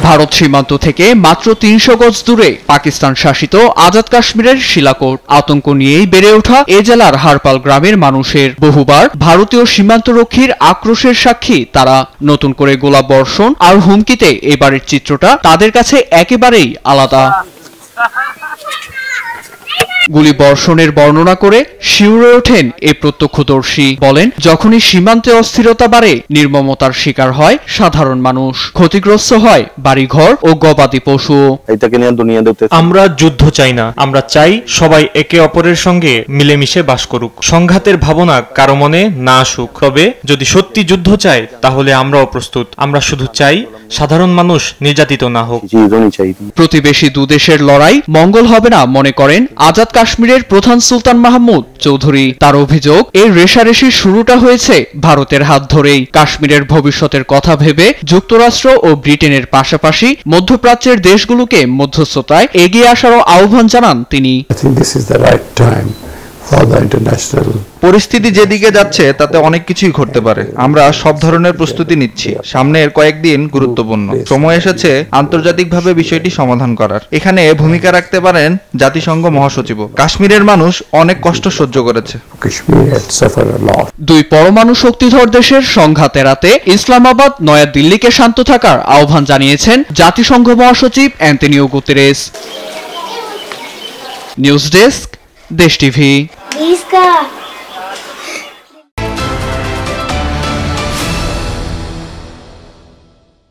ভারত সীমান্ত থেকে মাত্র ৩০০ গজ দূরে পাকিস্তান শাসিত আজাদ কাশ্মীরের শিলাকোট। আতঙ্ক নিয়েই বেড়ে ওঠা এ জেলার হারপাল গ্রামের মানুষের। বহুবার ভারতীয় সীমান্তরক্ষীর আক্রোশের সাক্ষী তারা। নতুন করে গোলা বর্ষণ আর হুমকিতে এবারের চিত্রটা তাদের কাছে একেবারেই আলাদা। গুলি বর্ষণের বর্ণনা করে শিউরে ওঠেন এ প্রত্যক্ষদর্শী। বলেন, যখনই সীমান্তে অস্থিরতা বাড়ে, নির্মমতার শিকার হয় সাধারণ মানুষ, ক্ষতিগ্রস্ত হয় বাড়িঘর ও গবাদি পশু। আমরা যুদ্ধ চাই না, আমরা চাই সবাই একে অপরের সঙ্গে মিলেমিশে বাস করুক। সংঘাতের ভাবনা কারো মনে না আসুক। তবে যদি সত্যি যুদ্ধ চায় তাহলে আমরাও প্রস্তুত। আমরা শুধু চাই সাধারণ মানুষ নির্যাতিত না হোক। প্রতিবেশী দুদেশের লড়াই মঙ্গল হবে না মনে করেন আজাদ কাশ্মীরের প্রধান সুলতান মাহমুদ চৌধুরী। তার অভিযোগ, এই রেষারেষির শুরুটা হয়েছে ভারতের হাত ধরেই। কাশ্মীরের ভবিষ্যতের কথা ভেবে যুক্তরাষ্ট্র ও ব্রিটেনের পাশাপাশি মধ্যপ্রাচ্যের দেশগুলোকে মধ্যস্থতায় এগিয়ে আসারও আহ্বান জানান তিনি। পরিস্থিতি যেদিকে যাচ্ছে তাতে অনেক কিছুই ঘটতে পারে। আমরা সব ধরনের প্রস্তুতি নিচ্ছি। সামনের কয়েকদিন গুরুত্বপূর্ণ। সময় এসেছে আন্তর্জাতিকভাবে বিষয়টি সমাধান করার। এখানে ভূমিকা রাখতে পারেন জাতিসংঘ মহাসচিব। কাশ্মীরের মানুষ অনেক কষ্ট সহ্য করেছে। দুই পরমাণু শক্তিধর দেশের সংঘাত এড়াতে ইসলামাবাদ নয়াদিল্লিকে শান্ত থাকার আহ্বান জানিয়েছেন জাতিসংঘ মহাসচিব অ্যান্তনিও গুতেরেস। নিউজ ডেস্ক, দেশ টিভি।